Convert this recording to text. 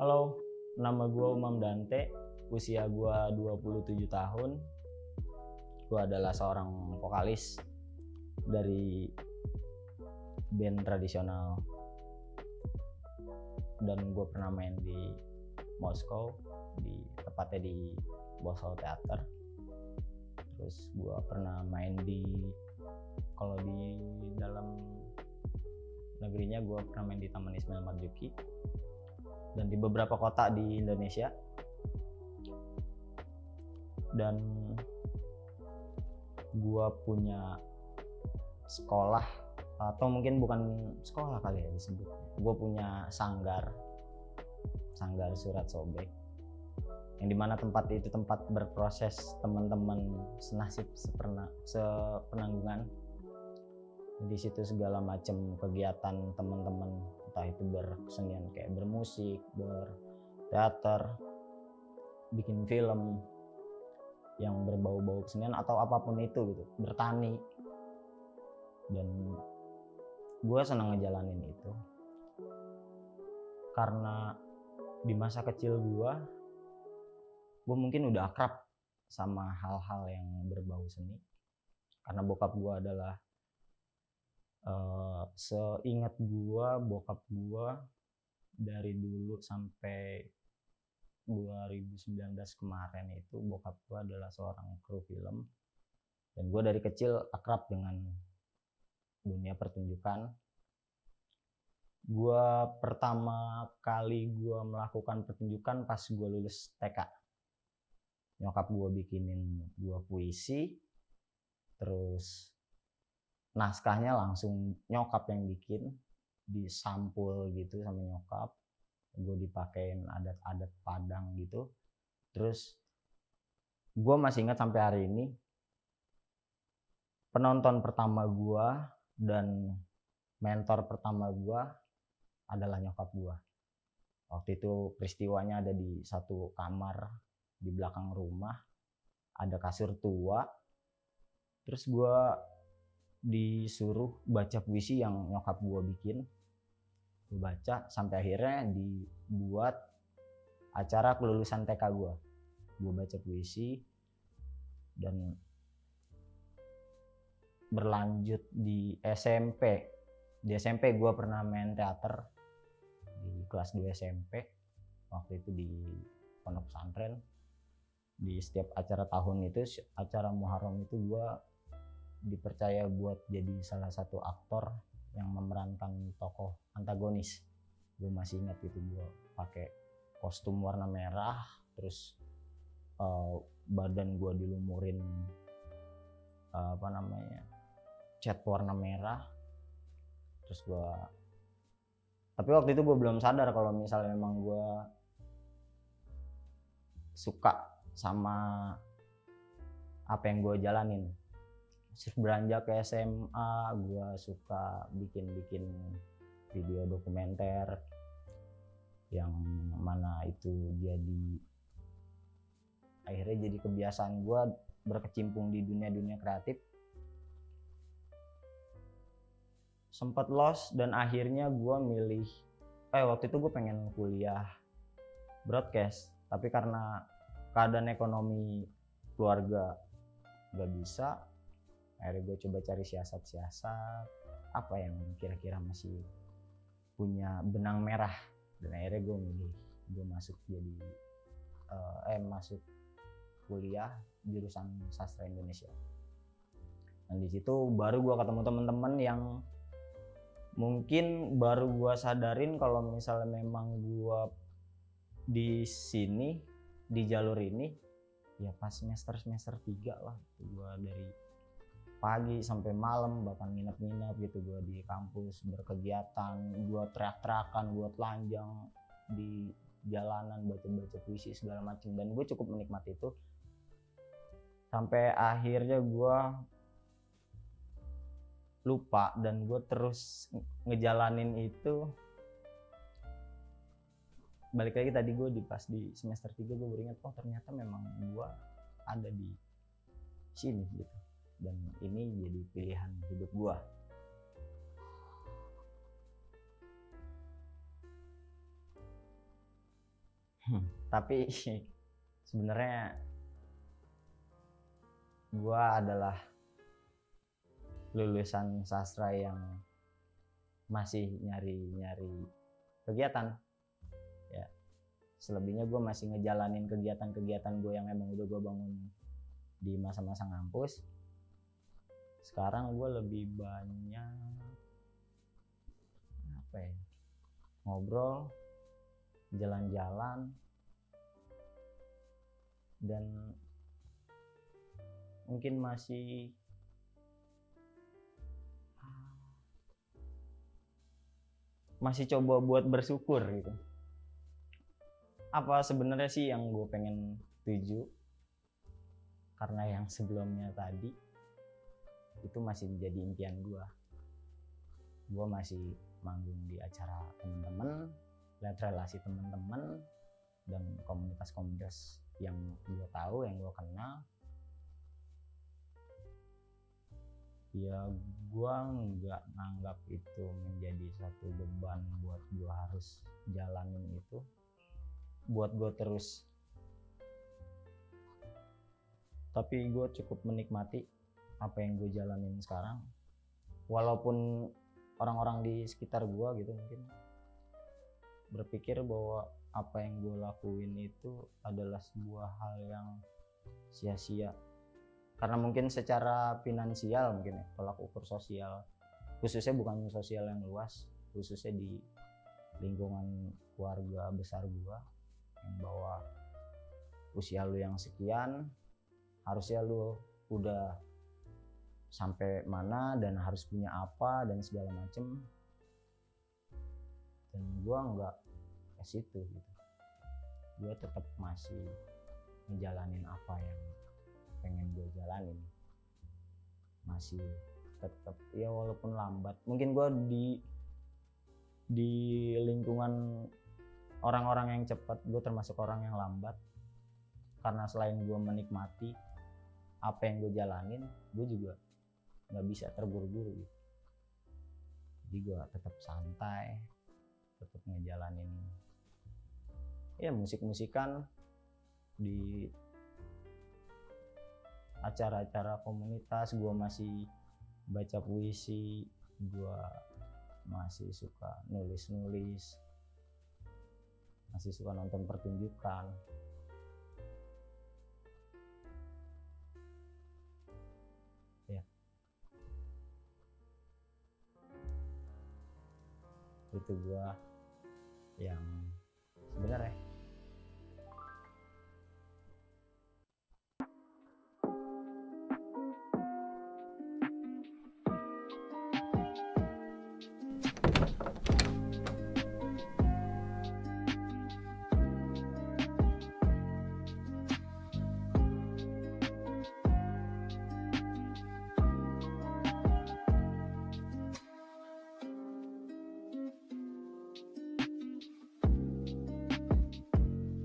Halo, nama gue Umam Dante, usia gue 27 tahun. Gue adalah seorang vokalis dari band tradisional. Dan gue pernah main di Moskow, tepatnya di Warsaw Theater. Terus gue pernah main kalau di dalam negerinya gue pernah main di Taman Ismail Marzuki dan di beberapa kota di Indonesia. Dan gue punya sekolah, atau mungkin bukan sekolah kali ya disebut, gue punya sanggar surat sobek, yang dimana tempat itu tempat berproses teman-teman senasib sepenanggungan. Di situ segala macam kegiatan teman-teman, entah itu berkesenian kayak bermusik, berteater, bikin film yang berbau-bau kesenian atau apapun itu gitu, bertani. Dan gue senang ngejalanin itu karena di masa kecil gue mungkin udah akrab sama hal-hal yang berbau seni, karena bokap gue adalah seingat gue bokap gue dari dulu sampai 2019 kemarin itu bokap gue adalah seorang kru film, dan gue dari kecil akrab dengan dunia pertunjukan. Gue pertama kali gue melakukan pertunjukan pas gue lulus TK. Nyokap gue bikinin gue puisi, terus naskahnya langsung nyokap yang bikin, disampul gitu sama nyokap. Gue dipakein adat-adat Padang gitu. Terus gue masih ingat sampai hari ini, penonton pertama gue dan mentor pertama gue adalah nyokap gue. Waktu itu peristiwanya ada di satu kamar di belakang rumah, ada kasur tua, terus gue disuruh baca puisi yang nyokap gue bikin. Gue baca sampai akhirnya dibuat acara kelulusan TK gue. Gue baca puisi dan berlanjut di SMP. Di SMP gue pernah main teater di kelas 2 SMP. Waktu itu di pondok pesantren. Di setiap acara tahun itu, acara Muharram itu, gue dipercaya buat jadi salah satu aktor yang memerankan tokoh antagonis. Gue masih ingat itu, gue pakai kostum warna merah, terus badan gue dilumurin cat warna merah. Terus tapi waktu itu gue belum sadar kalau misalnya memang gue suka sama apa yang gue jalanin. Beranjak ke SMA, gue suka bikin video dokumenter, yang mana itu akhirnya jadi kebiasaan gue berkecimpung di dunia kreatif. Sempat lost dan akhirnya gue milih, waktu itu gue pengen kuliah broadcast, tapi karena keadaan ekonomi keluarga gak bisa, akhirnya gue coba cari siasat apa yang kira-kira masih punya benang merah, dan akhirnya gue masuk masuk kuliah jurusan sastra Indonesia. Dan di situ baru gue ketemu teman-teman yang mungkin baru gue sadarin kalau misalnya memang gue di sini, di jalur ini ya pas semester 3 lah. Gue dari pagi sampai malam bahkan nginep gitu, gue di kampus berkegiatan, gue teriak-teriakan, gue telanjang di jalanan, baca puisi segala macam, dan gue cukup menikmati itu sampai akhirnya gue lupa, dan gue terus ngejalanin itu. Balik lagi tadi, gue pas di semester 3 gue beringat, ternyata memang gue ada di sini gitu, dan ini jadi pilihan hidup gue. Tapi sebenarnya gua adalah lulusan sastra yang masih nyari kegiatan ya. Selebihnya gue masih ngejalanin kegiatan-kegiatan gue yang emang udah gue bangun di masa-masa ngampus. Sekarang gue lebih banyak apa ya, ngobrol, jalan-jalan, dan mungkin masih coba buat bersyukur gitu. Apa sebenarnya sih yang gue pengen tuju, karena yang sebelumnya tadi itu masih menjadi impian gue masih manggung di acara temen-temen, lihat relasi temen-temen dan komunitas-komunitas yang gue tahu, yang gue kenal. Ya gue nggak nganggap itu menjadi satu beban buat gue harus jalanin itu, buat gue terus. Tapi gue cukup menikmati apa yang gue jalanin sekarang, walaupun orang-orang di sekitar gue gitu mungkin berpikir bahwa apa yang gue lakuin itu adalah sebuah hal yang sia-sia, karena mungkin secara finansial mungkin ya, tolak ukur sosial, khususnya bukan sosial yang luas, khususnya di lingkungan keluarga besar gue, yang bahwa usia lu yang sekian harusnya lu udah sampai mana dan harus punya apa dan segala macem. Dan gue nggak ke situ gitu, gue tetap masih menjalanin apa yang pengen gue jalanin, masih tetap ya walaupun lambat. Mungkin gue di lingkungan orang-orang yang cepat, gue termasuk orang yang lambat, karena selain gue menikmati apa yang gue jalanin, gue juga nggak bisa terburu-buru gitu. Jadi gue tetap santai, tetap ngejalanin ya musik-musikan di acara-acara komunitas. Gue masih baca puisi, gue masih suka nulis-nulis, masih suka nonton pertunjukan. Ya, itu gue yang sebenarnya